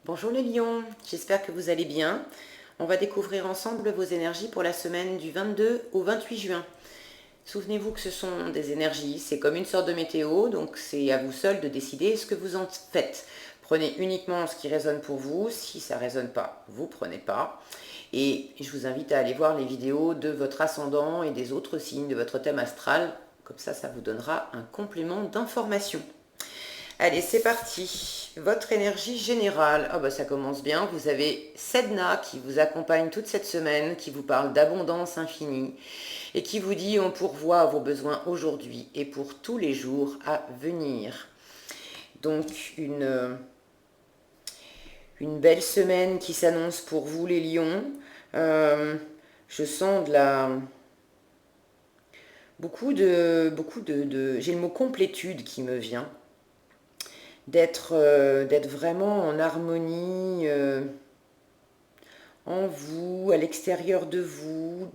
Bonjour les lions, j'espère que vous allez bien. On va découvrir ensemble vos énergies pour la semaine du 22 au 28 juin. Souvenez-vous que ce sont des énergies, c'est comme une sorte de météo, donc c'est à vous seul de décider ce que vous en faites. Prenez uniquement ce qui résonne pour vous, si ça ne résonne pas, vous prenez pas. Et je vous invite à aller voir les vidéos de votre ascendant et des autres signes de votre thème astral, comme ça vous donnera un complément d'information. Allez, c'est parti. Votre énergie générale. Ah bah ça commence bien. Vous avez Sedna qui vous accompagne toute cette semaine, qui vous parle d'abondance infinie et qui vous dit on pourvoit vos besoins aujourd'hui et pour tous les jours à venir. Donc une belle semaine qui s'annonce pour vous les lions. Je sens j'ai le mot complétude qui me vient. D'être vraiment en harmonie en vous, à l'extérieur de vous,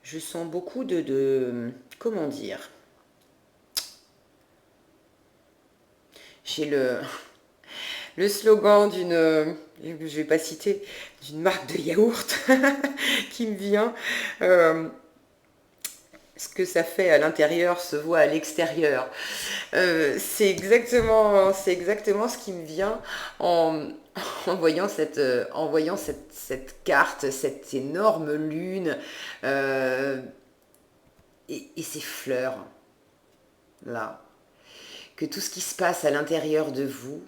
je sens beaucoup comment dire, j'ai le slogan je vais pas citer, d'une marque de yaourt qui me vient. Ce que ça fait à l'intérieur se voit à l'extérieur. C'est exactement ce qui me vient en, en voyant cette carte, cette énorme lune et ces fleurs là. Que tout ce qui se passe à l'intérieur de vous,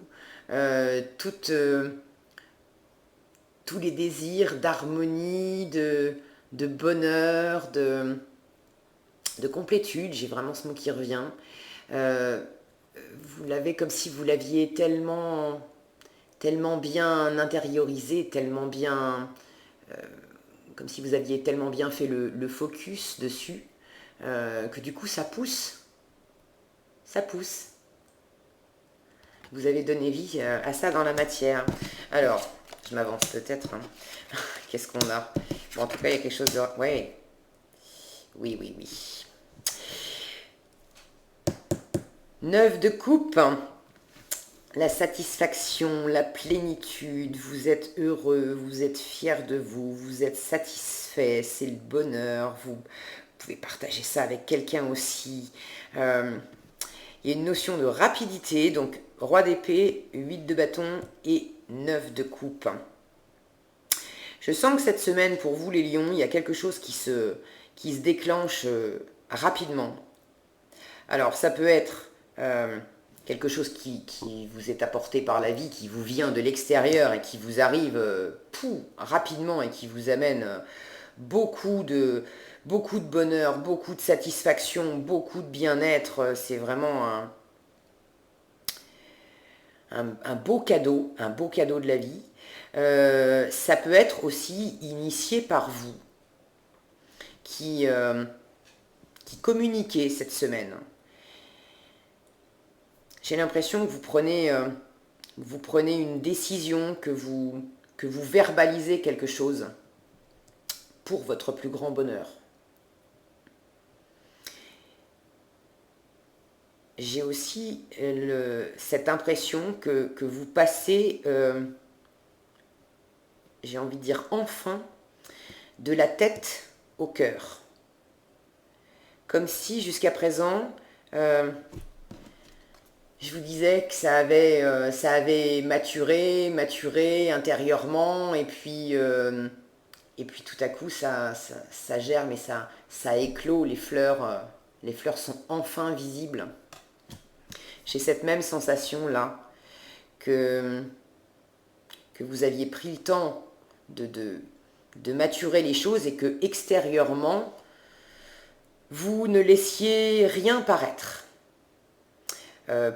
tous les désirs d'harmonie, de bonheur, de complétude, j'ai vraiment ce mot qui revient. Vous l'avez comme si vous l'aviez tellement bien intériorisé, comme si vous aviez tellement bien fait le focus dessus, que du coup ça pousse. Vous avez donné vie à ça dans la matière. Alors, je m'avance peut-être. Hein. Qu'est-ce qu'on a? Bon, en tout cas, il y a quelque chose de... Ouais. Oui. 9 de coupe. La satisfaction, la plénitude, vous êtes heureux, vous êtes fier de vous, vous êtes satisfait, c'est le bonheur, vous pouvez partager ça avec quelqu'un aussi. Il y a une notion de rapidité, donc roi d'épée, 8 de bâton et 9 de coupe. Je sens que cette semaine, pour vous les lions, il y a quelque chose qui se déclenche rapidement. Alors ça peut être quelque chose qui vous est apporté par la vie, qui vous vient de l'extérieur et qui vous arrive rapidement et qui vous amène beaucoup de bonheur, beaucoup de satisfaction, beaucoup de bien-être. C'est vraiment un beau cadeau de la vie. Ça peut être aussi initié par vous, qui communiquez cette semaine. J'ai l'impression que vous prenez une décision, que vous verbalisez quelque chose pour votre plus grand bonheur. J'ai aussi cette impression que vous passez, j'ai envie de dire enfin, de la tête au cœur. Comme si jusqu'à présent, je vous disais que ça avait maturé intérieurement, et puis tout à coup ça germe et ça éclot, les fleurs sont enfin visibles. J'ai cette même sensation là, que vous aviez pris le temps de maturer les choses et que extérieurement, vous ne laissiez rien paraître.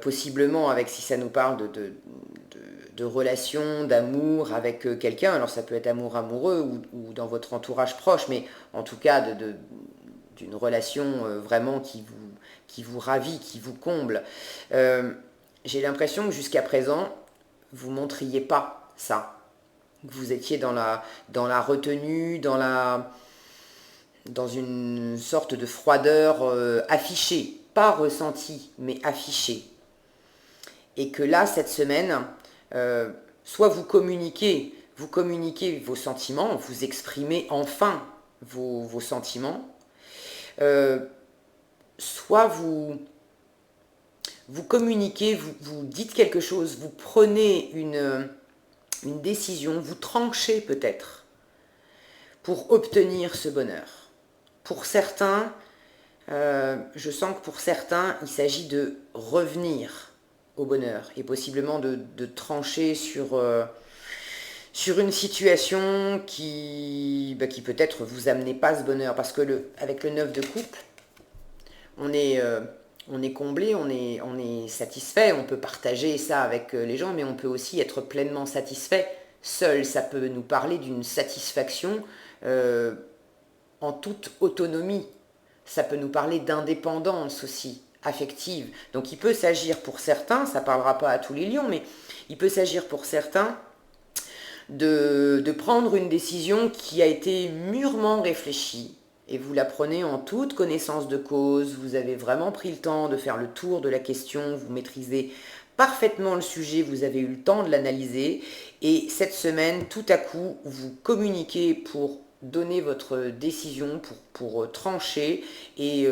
Possiblement avec, si ça nous parle de relations, d'amour avec quelqu'un, alors ça peut être amoureux ou dans votre entourage proche, mais en tout cas d'une relation vraiment qui vous ravit, qui vous comble. J'ai l'impression que jusqu'à présent, vous ne montriez pas ça. Que vous étiez dans la retenue, dans une sorte de froideur affichée, pas ressentie, mais affichée. Et que là, cette semaine, soit vous communiquez vos sentiments, vous exprimez enfin vos sentiments, soit vous communiquez, vous dites quelque chose, vous prenez une décision, vous tranchez peut-être pour obtenir ce bonheur. Pour certains, je sens que pour certains, il s'agit de revenir au bonheur et possiblement de trancher sur une situation qui peut-être vous amenait pas ce bonheur. Parce que avec le 9 de coupe, on est comblé, on est satisfait, on peut partager ça avec les gens, mais on peut aussi être pleinement satisfait seul. Ça peut nous parler d'une satisfaction en toute autonomie. Ça peut nous parler d'indépendance aussi, affective. Donc il peut s'agir pour certains, ça ne parlera pas à tous les lions, mais il peut s'agir pour certains de prendre une décision qui a été mûrement réfléchie, et vous la prenez en toute connaissance de cause, vous avez vraiment pris le temps de faire le tour de la question, vous maîtrisez parfaitement le sujet, vous avez eu le temps de l'analyser, et cette semaine, tout à coup, vous communiquez pour donner votre décision, pour trancher, et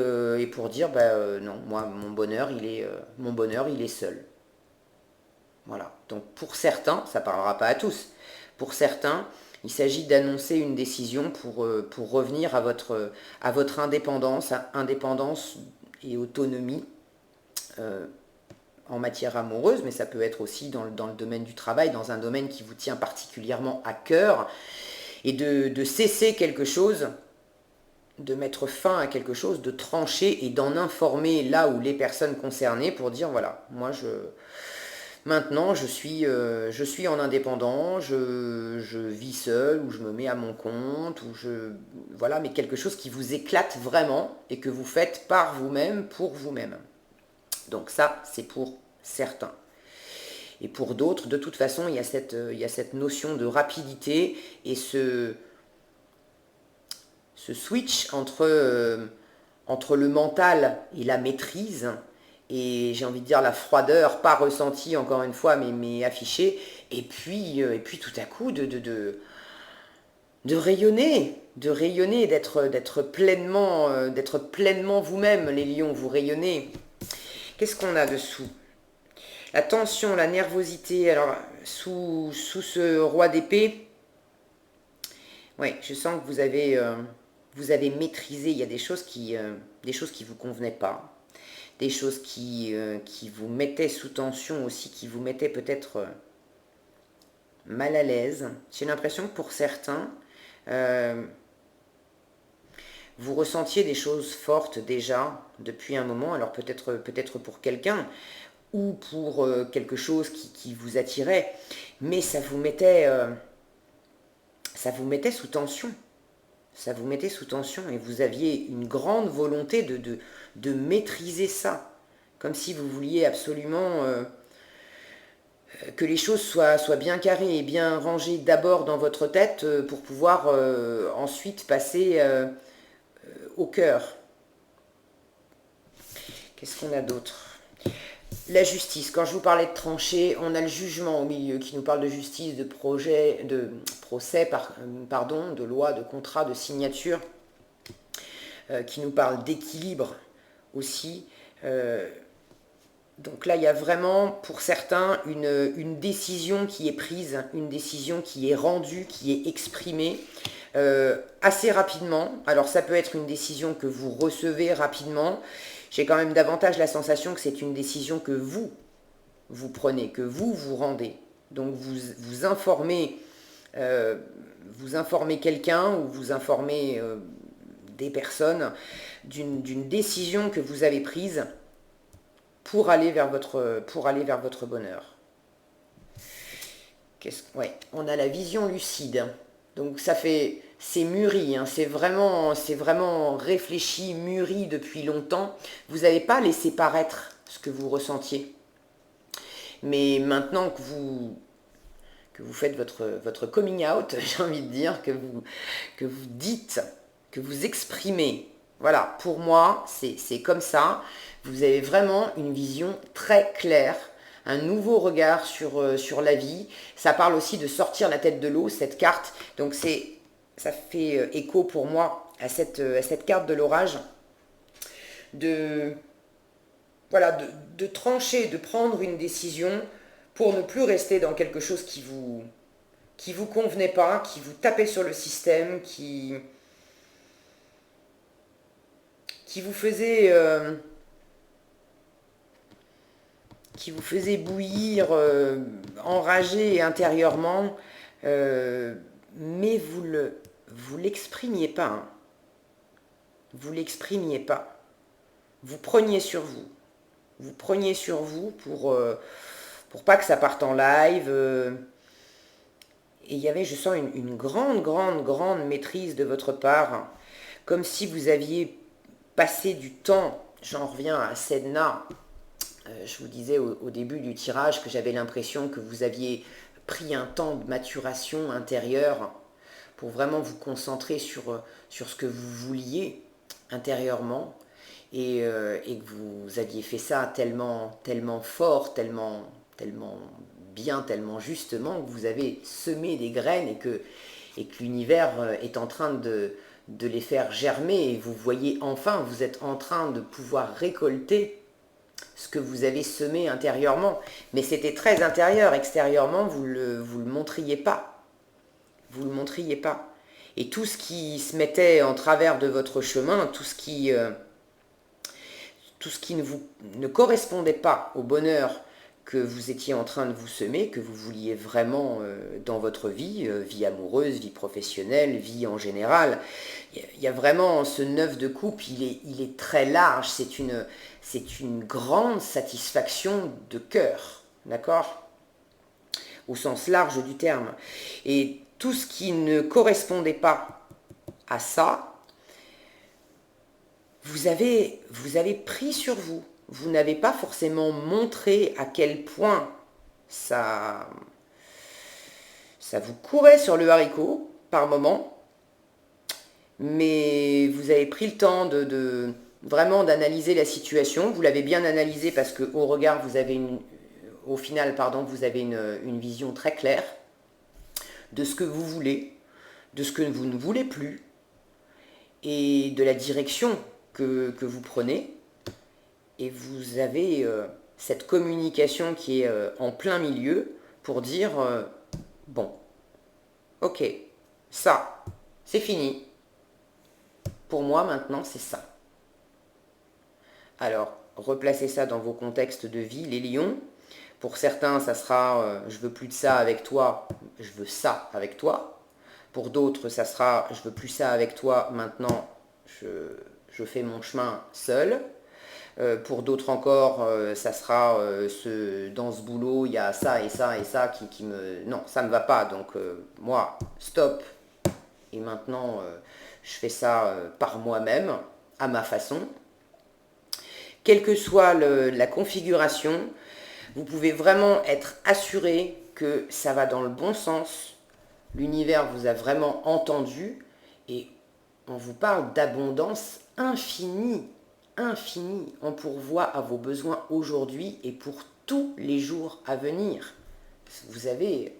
pour dire, non, moi, mon bonheur, il est seul. Voilà. Donc pour certains, ça ne parlera pas à tous, pour certains, il s'agit d'annoncer une décision pour revenir à votre indépendance, indépendance et autonomie en matière amoureuse, mais ça peut être aussi dans le domaine du travail, dans un domaine qui vous tient particulièrement à cœur, et de cesser quelque chose, de mettre fin à quelque chose, de trancher et d'en informer là où les personnes concernées pour dire, voilà, moi maintenant, je suis en indépendant, je vis seul, ou je me mets à mon compte, voilà, mais quelque chose qui vous éclate vraiment et que vous faites par vous-même, pour vous-même. Donc ça, c'est pour certains. Et pour d'autres, de toute façon, il y a cette notion de rapidité et ce switch entre le mental et la maîtrise, et j'ai envie de dire la froideur, pas ressentie encore une fois, mais affichée, et puis tout à coup de rayonner, d'être pleinement vous-même, les lions, vous rayonnez. Qu'est-ce qu'on a dessous? La tension, la nervosité, alors sous ce roi d'épée, ouais, je sens que vous avez maîtrisé, il y a des choses qui vous convenaient pas, des choses qui vous mettaient sous tension aussi, qui vous mettaient peut-être mal à l'aise. J'ai l'impression que pour certains, vous ressentiez des choses fortes déjà depuis un moment, alors peut-être pour quelqu'un, ou pour quelque chose qui vous attirait, mais ça vous mettait sous tension. Ça vous mettait sous tension et vous aviez une grande volonté de maîtriser ça, comme si vous vouliez absolument que les choses soient bien carrées et bien rangées d'abord dans votre tête pour pouvoir ensuite passer au cœur. Qu'est-ce qu'on a d'autre? La justice. Quand je vous parlais de trancher, on a le jugement au milieu qui nous parle de justice, de procès, de loi, de contrat, de signature, qui nous parle d'équilibre aussi. Donc là, il y a vraiment, pour certains, une décision qui est prise, une décision qui est rendue, qui est exprimée assez rapidement. Alors ça peut être une décision que vous recevez rapidement. J'ai quand même davantage la sensation que c'est une décision que vous prenez, que vous rendez. Donc vous informez quelqu'un ou vous informez des personnes d'une décision que vous avez prise pour aller vers votre bonheur. Ouais, on a la vision lucide. Donc c'est mûri, hein, c'est vraiment réfléchi, mûri depuis longtemps. Vous n'avez pas laissé paraître ce que vous ressentiez. Mais maintenant que vous faites votre coming out, j'ai envie de dire, que vous dites, que vous exprimez, voilà, pour moi, c'est comme ça. Vous avez vraiment une vision très claire, un nouveau regard sur la vie. Ça parle aussi de sortir la tête de l'eau, cette carte. Donc ça fait écho pour moi à cette carte de l'orage. Voilà, de trancher, de prendre une décision pour ne plus rester dans quelque chose qui vous convenait pas, qui vous tapait sur le système, qui vous faisait bouillir, enragé intérieurement, mais vous l'exprimiez pas, hein. Vous l'exprimiez pas. Vous preniez sur vous. Vous preniez sur vous pour pas que ça parte en live. Et il y avait, je sens, une grande, grande, grande maîtrise de votre part, comme si vous aviez passé du temps. J'en reviens à Sedna. Je vous disais au début du tirage que j'avais l'impression que vous aviez pris un temps de maturation intérieure pour vraiment vous concentrer sur ce que vous vouliez intérieurement, et que vous aviez fait ça tellement, tellement fort, tellement, tellement bien, tellement justement, que vous avez semé des graines et que l'univers est en train de les faire germer, et vous voyez enfin, vous êtes en train de pouvoir récolter ce que vous avez semé intérieurement. Mais c'était très intérieur, extérieurement, vous le montriez pas. Vous le montriez pas. Et tout ce qui se mettait en travers de votre chemin, tout ce qui ne correspondait pas au bonheur que vous étiez en train de vous semer, que vous vouliez vraiment dans votre vie, vie amoureuse, vie professionnelle, vie en général. Il y a vraiment ce 9 de coupe, il est très large, c'est une grande satisfaction de cœur, d'accord ? Au sens large du terme. Et tout ce qui ne correspondait pas à ça, vous avez pris sur vous. Vous n'avez pas forcément montré à quel point ça vous courait sur le haricot par moment, mais vous avez pris le temps de vraiment d'analyser la situation. Vous l'avez bien analysé parce que au final, vous avez une vision très claire de ce que vous voulez, de ce que vous ne voulez plus, et de la direction que vous prenez. Et vous avez cette communication qui est en plein milieu pour dire bon, ok, ça, c'est fini. Pour moi, maintenant, c'est ça. Alors, replacez ça dans vos contextes de vie, les lions. Pour certains, ça sera je veux plus de ça avec toi, je veux ça avec toi. Pour d'autres, ça sera je veux plus ça avec toi, maintenant, je fais mon chemin seul. Pour d'autres encore, ça sera dans ce boulot, il y a ça et ça et ça qui me... Non, ça ne me va pas, donc moi, stop. Et maintenant, je fais ça par moi-même, à ma façon. Quelle que soit la configuration, vous pouvez vraiment être assuré que ça va dans le bon sens. L'univers vous a vraiment entendu et on vous parle d'abondance infinie. Infinie. On pourvoit à vos besoins aujourd'hui et pour tous les jours à venir. Vous avez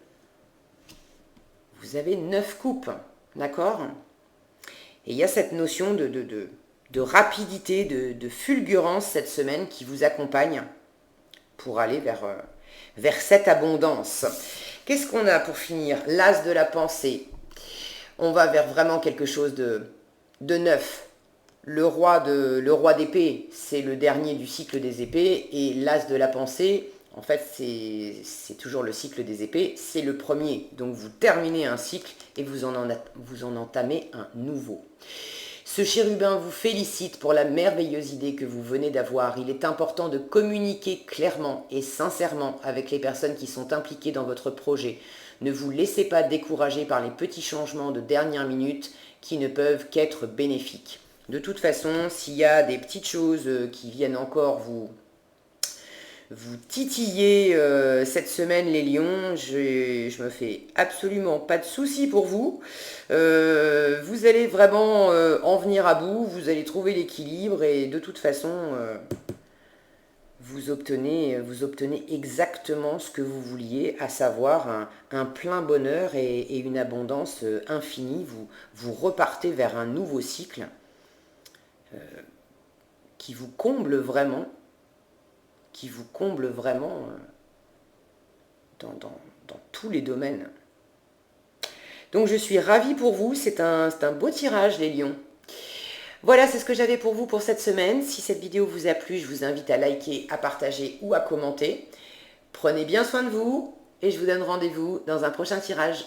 9 coupes, d'accord ? Et il y a cette notion de rapidité, de fulgurance cette semaine qui vous accompagne pour aller vers cette abondance. Qu'est-ce qu'on a pour finir ? L'as de la pensée. On va vers vraiment quelque chose de neuf. Le roi d'épée, c'est le dernier du cycle des épées, et l'as de la pensée, en fait, c'est toujours le cycle des épées, c'est le premier. Donc vous terminez un cycle et vous en entamez un nouveau. Ce chérubin vous félicite pour la merveilleuse idée que vous venez d'avoir. Il est important de communiquer clairement et sincèrement avec les personnes qui sont impliquées dans votre projet. Ne vous laissez pas décourager par les petits changements de dernière minute qui ne peuvent qu'être bénéfiques. De toute façon, s'il y a des petites choses qui viennent encore vous titiller cette semaine, les lions, je me fais absolument pas de soucis pour vous. Vous allez vraiment en venir à bout, vous allez trouver l'équilibre, et de toute façon, vous obtenez exactement ce que vous vouliez, à savoir un plein bonheur et une abondance infinie. Vous repartez vers un nouveau cycle qui vous comble vraiment, dans tous les domaines. Donc je suis ravie pour vous, c'est un beau tirage les lions. Voilà, c'est ce que j'avais pour vous pour cette semaine. Si cette vidéo vous a plu, je vous invite à liker, à partager ou à commenter. Prenez bien soin de vous et je vous donne rendez-vous dans un prochain tirage.